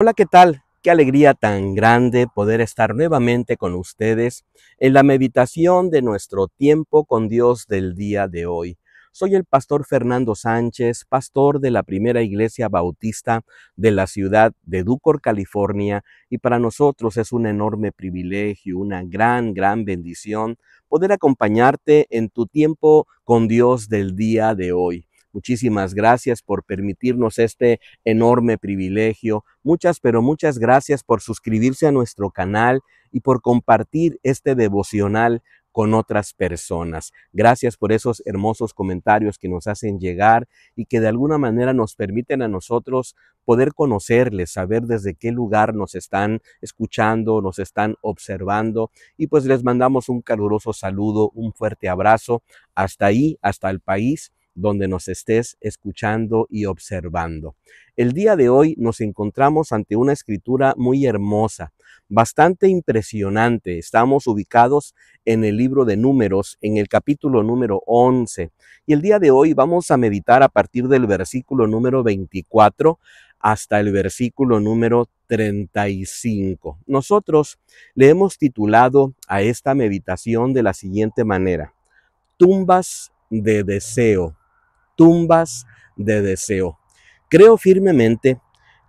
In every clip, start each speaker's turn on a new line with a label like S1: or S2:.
S1: Hola, ¿qué tal? Qué alegría tan grande poder estar nuevamente con ustedes en la meditación de nuestro tiempo con Dios del día de hoy. Soy el pastor Fernando Sánchez, pastor de la Primera Iglesia Bautista de la ciudad de Ducor, California, y para nosotros es un enorme privilegio, una gran bendición poder acompañarte en tu tiempo con Dios del día de hoy. Muchísimas gracias por permitirnos este enorme privilegio. Muchas gracias por suscribirse a nuestro canal y por compartir este devocional con otras personas. Gracias por esos hermosos comentarios que nos hacen llegar y que de alguna manera nos permiten a nosotros poder conocerles, saber desde qué lugar nos están escuchando, nos están observando, y pues les mandamos un caluroso saludo, un fuerte abrazo hasta ahí, hasta el país donde nos estés escuchando y observando. El día de hoy nos encontramos ante una escritura muy hermosa, bastante impresionante. Estamos ubicados en el libro de Números, en el capítulo número 11. Y el día de hoy vamos a meditar a partir del versículo número 24 hasta el versículo número 35. Nosotros le hemos titulado a esta meditación de la siguiente manera: Tumbas de deseo. Tumbas de deseo. Creo firmemente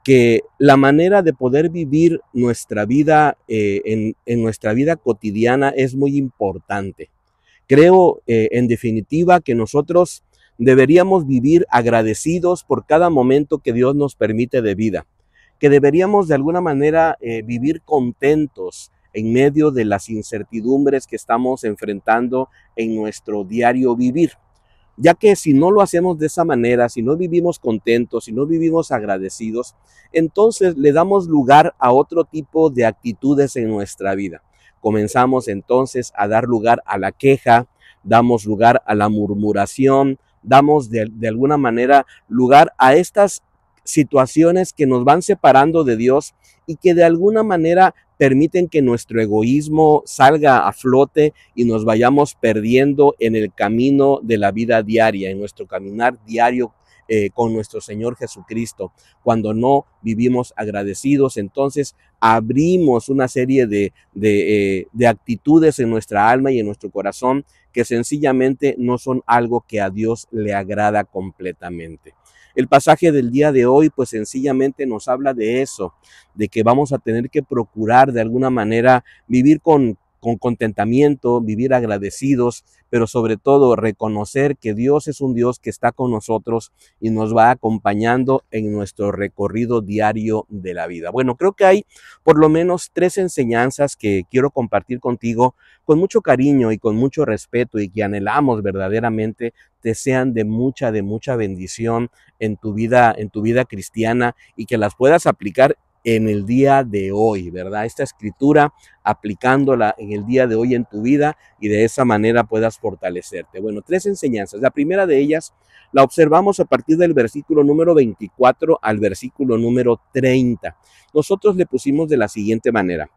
S1: que la manera de poder vivir nuestra vida en nuestra vida cotidiana es muy importante. Creo en definitiva que nosotros deberíamos vivir agradecidos por cada momento que Dios nos permite de vida, que deberíamos de alguna manera vivir contentos en medio de las incertidumbres que estamos enfrentando en nuestro diario vivir. Ya que si no lo hacemos de esa manera, si no vivimos contentos, si no vivimos agradecidos, entonces le damos lugar a otro tipo de actitudes en nuestra vida. Comenzamos entonces a dar lugar a la queja, damos lugar a la murmuración, damos de alguna manera lugar a estas situaciones que nos van separando de Dios y que de alguna manera permiten que nuestro egoísmo salga a flote y nos vayamos perdiendo en el camino de la vida diaria, en nuestro caminar diario con nuestro Señor Jesucristo. Cuando no vivimos agradecidos, entonces abrimos una serie de actitudes en nuestra alma y en nuestro corazón que sencillamente no son algo que a Dios le agrada completamente. El pasaje del día de hoy pues sencillamente nos habla de eso, de que vamos a tener que procurar de alguna manera vivir con contentamiento, vivir agradecidos, pero sobre todo reconocer que Dios es un Dios que está con nosotros y nos va acompañando en nuestro recorrido diario de la vida. Bueno, creo que hay por lo menos 3 enseñanzas que quiero compartir contigo con mucho cariño y con mucho respeto, y que anhelamos verdaderamente te sean de mucha bendición en tu vida cristiana, y que las puedas aplicar en el día de hoy, ¿verdad? Esta escritura aplicándola en el día de hoy en tu vida, y de esa manera puedas fortalecerte. Bueno, 3 enseñanzas. La primera de ellas la observamos a partir del versículo número 24 al versículo número 30. Nosotros le pusimos de la siguiente manera: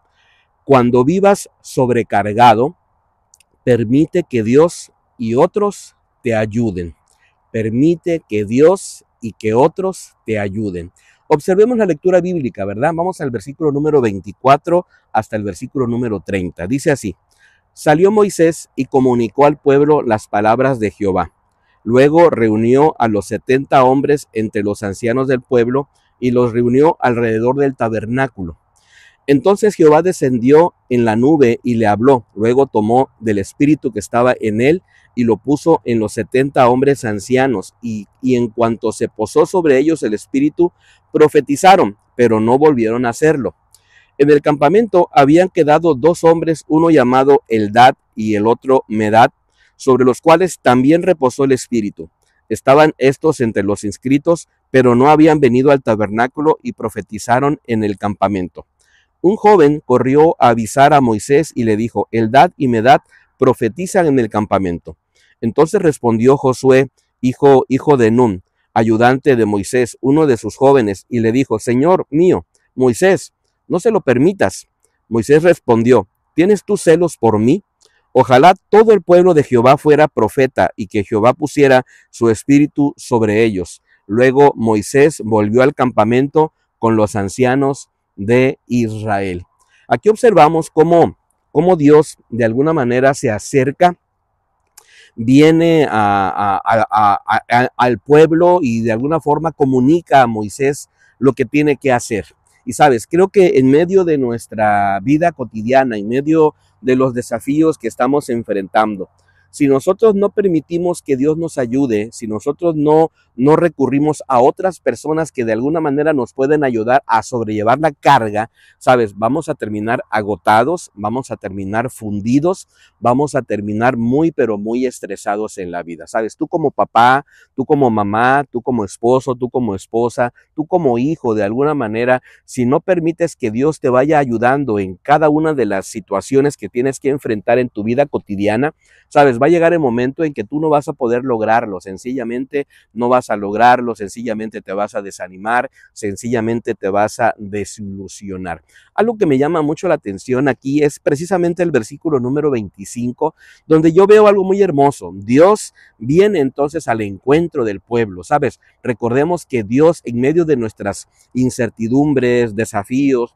S1: cuando vivas sobrecargado, permite que Dios y otros te ayuden. Permite que Dios y que otros te ayuden. Observemos la lectura bíblica, ¿verdad? Vamos al versículo número 24 hasta el versículo número 30. Dice así: salió Moisés y comunicó al pueblo las palabras de Jehová. Luego reunió a los 70 hombres entre los ancianos del pueblo y los reunió alrededor del tabernáculo. Entonces Jehová descendió en la nube y le habló. Luego tomó del espíritu que estaba en él y lo puso en los 70 hombres ancianos, y en cuanto se posó sobre ellos el espíritu, profetizaron, pero no volvieron a hacerlo. En el campamento habían quedado 2 hombres, uno llamado Eldad y el otro Medad, sobre los cuales también reposó el espíritu. Estaban estos entre los inscritos, pero no habían venido al tabernáculo, y profetizaron en el campamento. Un joven corrió a avisar a Moisés y le dijo: Eldad y Medad profetizan en el campamento. Entonces respondió Josué, hijo de Nun, ayudante de Moisés, uno de sus jóvenes, y le dijo: Señor mío, Moisés, no se lo permitas. Moisés respondió: ¿tienes tú celos por mí? Ojalá todo el pueblo de Jehová fuera profeta, y que Jehová pusiera su espíritu sobre ellos. Luego Moisés volvió al campamento con los ancianos de Israel. Aquí observamos cómo Dios de alguna manera se acerca, viene al pueblo y de alguna forma comunica a Moisés lo que tiene que hacer. Y sabes, creo que en medio de nuestra vida cotidiana, en medio de los desafíos que estamos enfrentando, si nosotros no permitimos que Dios nos ayude, si nosotros no recurrimos a otras personas que de alguna manera nos pueden ayudar a sobrellevar la carga, sabes, vamos a terminar agotados, vamos a terminar fundidos, vamos a terminar muy, pero muy estresados en la vida. Sabes, tú como papá, tú como mamá, tú como esposo, tú como esposa, tú como hijo, de alguna manera, si no permites que Dios te vaya ayudando en cada una de las situaciones que tienes que enfrentar en tu vida cotidiana, sabes, va a llegar el momento en que tú no vas a poder lograrlo, sencillamente no vas a lograrlo, sencillamente te vas a desanimar, sencillamente te vas a desilusionar. Algo que me llama mucho la atención aquí es precisamente el versículo número 25, donde yo veo algo muy hermoso. Dios viene entonces al encuentro del pueblo, ¿sabes? Recordemos que Dios, en medio de nuestras incertidumbres, desafíos,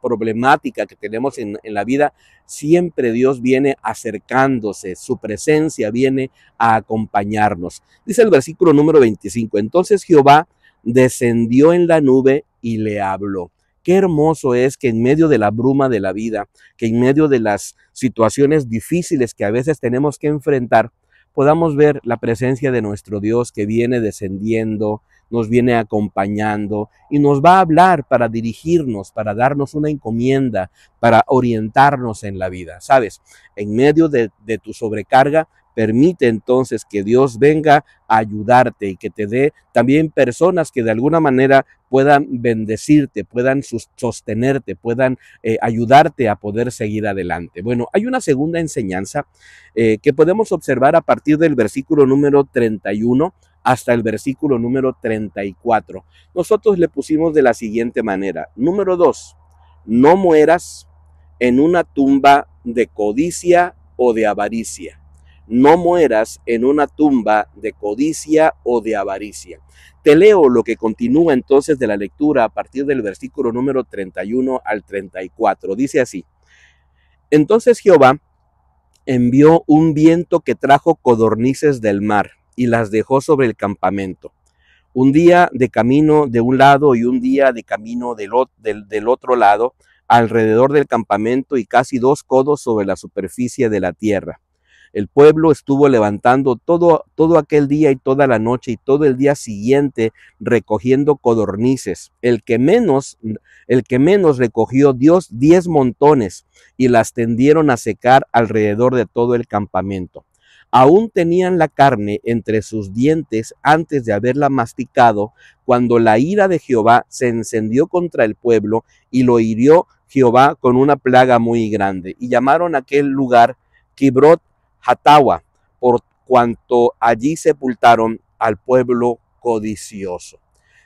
S1: problemática que tenemos en la vida, siempre Dios viene acercándose, su presencia viene a acompañarnos. Dice el versículo número 25, entonces Jehová descendió en la nube y le habló. Qué hermoso es que en medio de la bruma de la vida, que en medio de las situaciones difíciles que a veces tenemos que enfrentar, podamos ver la presencia de nuestro Dios que viene descendiendo, nos viene acompañando y nos va a hablar para dirigirnos, para darnos una encomienda, para orientarnos en la vida. ¿Sabes? En medio de tu sobrecarga, permite entonces que Dios venga a ayudarte y que te dé también personas que de alguna manera puedan bendecirte, puedan sostenerte, puedan ayudarte a poder seguir adelante. Bueno, hay una segunda enseñanza que podemos observar a partir del versículo número 31 hasta el versículo número 34. Nosotros le pusimos de la siguiente manera. Número 2, no mueras en una tumba de codicia o de avaricia. No mueras en una tumba de codicia o de avaricia. Te leo lo que continúa entonces de la lectura a partir del versículo número 31 al 34. Dice así: entonces Jehová envió un viento que trajo codornices del mar y las dejó sobre el campamento. Un día de camino de un lado y un día de camino del otro lado, alrededor del campamento y casi 2 codos sobre la superficie de la tierra. El pueblo estuvo levantando todo aquel día y toda la noche y todo el día siguiente recogiendo codornices. El que menos recogió 10 montones y las tendieron a secar alrededor de todo el campamento. Aún tenían la carne entre sus dientes antes de haberla masticado, cuando la ira de Jehová se encendió contra el pueblo y lo hirió Jehová con una plaga muy grande. Y llamaron a aquel lugar Kibrot Hatawa, por cuanto allí sepultaron al pueblo codicioso.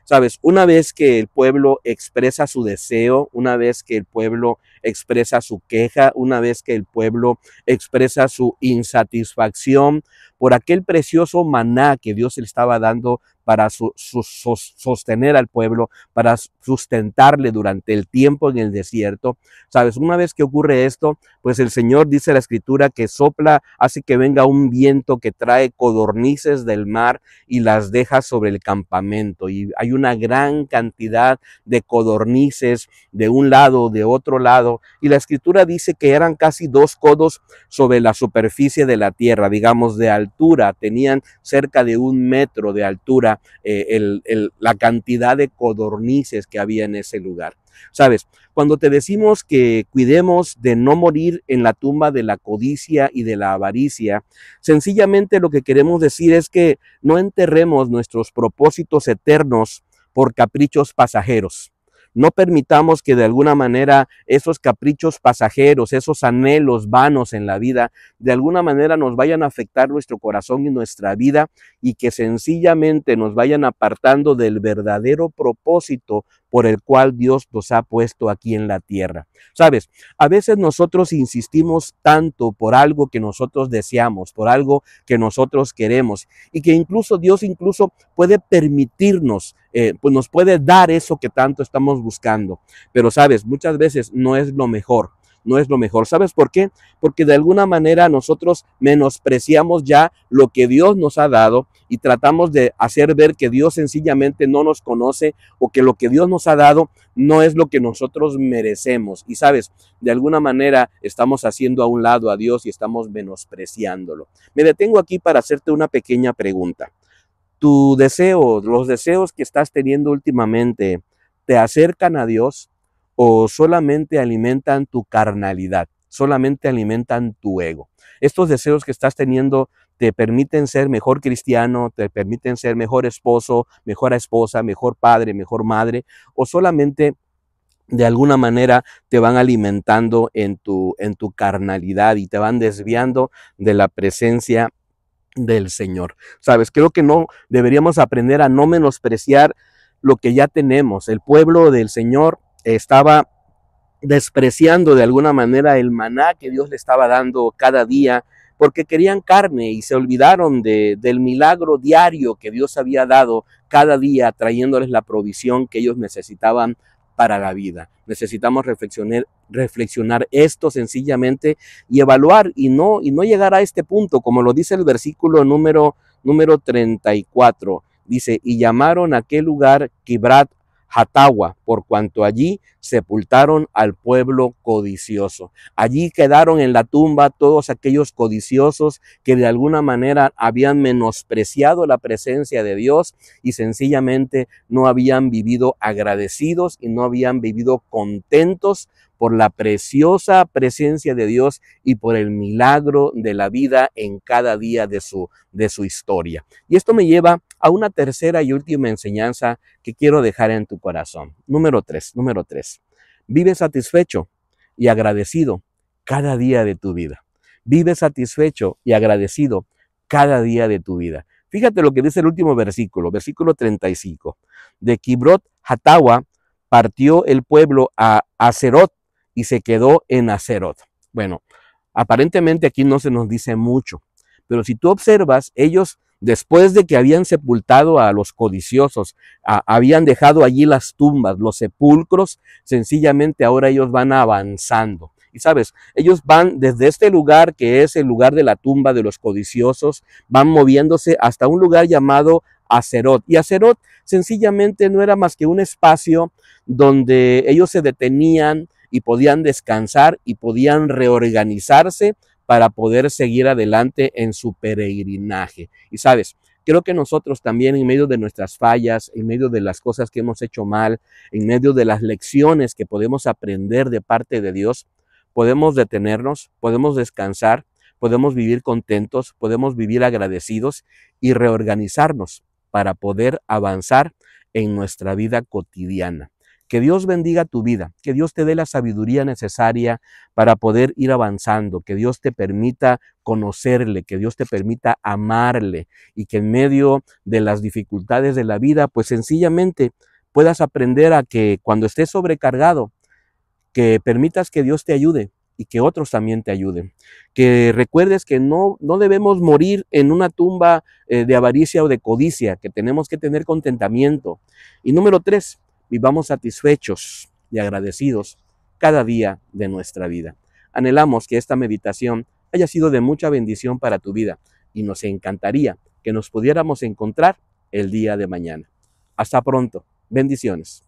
S1: Sabes, una vez que el pueblo expresa su deseo, una vez que el pueblo expresa su queja, una vez que el pueblo expresa su insatisfacción por aquel precioso maná que Dios le estaba dando para sostener al pueblo, para sustentarle durante el tiempo en el desierto. Sabes, una vez que ocurre esto, pues el Señor, dice la Escritura, que sopla, hace que venga un viento que trae codornices del mar y las deja sobre el campamento. Y hay una gran cantidad de codornices de un lado, de otro lado. Y la Escritura dice que eran casi 2 codos sobre la superficie de la tierra, digamos de altura. Tenían cerca de 1 metro de altura la cantidad de codornices que había en ese lugar. Sabes, cuando te decimos que cuidemos de no morir en la tumba de la codicia y de la avaricia, sencillamente lo que queremos decir es que no enterremos nuestros propósitos eternos por caprichos pasajeros. No permitamos que de alguna manera esos caprichos pasajeros, esos anhelos vanos en la vida, de alguna manera nos vayan a afectar nuestro corazón y nuestra vida y que sencillamente nos vayan apartando del verdadero propósito por el cual Dios nos ha puesto aquí en la tierra. Sabes, a veces nosotros insistimos tanto por algo que nosotros deseamos, por algo que nosotros queremos y que incluso Dios puede permitirnos pues nos puede dar eso que tanto estamos buscando. Pero sabes, muchas veces no es lo mejor. No es lo mejor. ¿Sabes por qué? Porque de alguna manera nosotros menospreciamos ya lo que Dios nos ha dado y tratamos de hacer ver que Dios sencillamente no nos conoce o que lo que Dios nos ha dado no es lo que nosotros merecemos. Y sabes, de alguna manera estamos haciendo a un lado a Dios y estamos menospreciándolo. Me detengo aquí para hacerte una pequeña pregunta. ¿Tu deseo, los deseos que estás teniendo últimamente, te acercan a Dios o solamente alimentan tu carnalidad, solamente alimentan tu ego? Estos deseos que estás teniendo te permiten ser mejor cristiano, te permiten ser mejor esposo, mejor esposa, mejor padre, mejor madre, o solamente de alguna manera te van alimentando en tu carnalidad y te van desviando de la presencia del Señor. Sabes, creo que no deberíamos aprender a no menospreciar lo que ya tenemos. El pueblo del Señor estaba despreciando de alguna manera el maná que Dios le estaba dando cada día, porque querían carne y se olvidaron del milagro diario que Dios había dado cada día, trayéndoles la provisión que ellos necesitaban para la vida. Necesitamos reflexionar esto sencillamente y evaluar y no llegar a este punto, como lo dice el versículo número 34. Dice, y llamaron a aquel lugar Kibrat Hatawa, por cuanto allí sepultaron al pueblo codicioso. Allí quedaron en la tumba todos aquellos codiciosos que de alguna manera habían menospreciado la presencia de Dios y sencillamente no habían vivido agradecidos y no habían vivido contentos por la preciosa presencia de Dios y por el milagro de la vida en cada día de su historia. Y esto me lleva a una tercera y última enseñanza que quiero dejar en tu corazón. Número 3. Vive satisfecho y agradecido cada día de tu vida. Vive satisfecho y agradecido cada día de tu vida. Fíjate lo que dice el último versículo, versículo 35. De Kibrot Hatawa partió el pueblo a Aserot y se quedó en Aserot. Bueno, aparentemente aquí no se nos dice mucho, pero si tú observas, ellos después de que habían sepultado a los codiciosos, habían dejado allí las tumbas, los sepulcros, sencillamente ahora ellos van avanzando. Y sabes, ellos van desde este lugar que es el lugar de la tumba de los codiciosos, van moviéndose hasta un lugar llamado Aserot. Y Aserot sencillamente no era más que un espacio donde ellos se detenían y podían descansar y podían reorganizarse para poder seguir adelante en su peregrinaje. Y sabes, creo que nosotros también en medio de nuestras fallas, en medio de las cosas que hemos hecho mal, en medio de las lecciones que podemos aprender de parte de Dios, podemos detenernos, podemos descansar, podemos vivir contentos, podemos vivir agradecidos y reorganizarnos para poder avanzar en nuestra vida cotidiana. Que Dios bendiga tu vida, que Dios te dé la sabiduría necesaria para poder ir avanzando, que Dios te permita conocerle, que Dios te permita amarle y que en medio de las dificultades de la vida, pues sencillamente puedas aprender a que cuando estés sobrecargado, que permitas que Dios te ayude y que otros también te ayuden. Que recuerdes que no debemos morir en una tumba de avaricia o de codicia, que tenemos que tener contentamiento. Y número 3, vivamos satisfechos y agradecidos cada día de nuestra vida. Anhelamos que esta meditación haya sido de mucha bendición para tu vida y nos encantaría que nos pudiéramos encontrar el día de mañana. Hasta pronto. Bendiciones.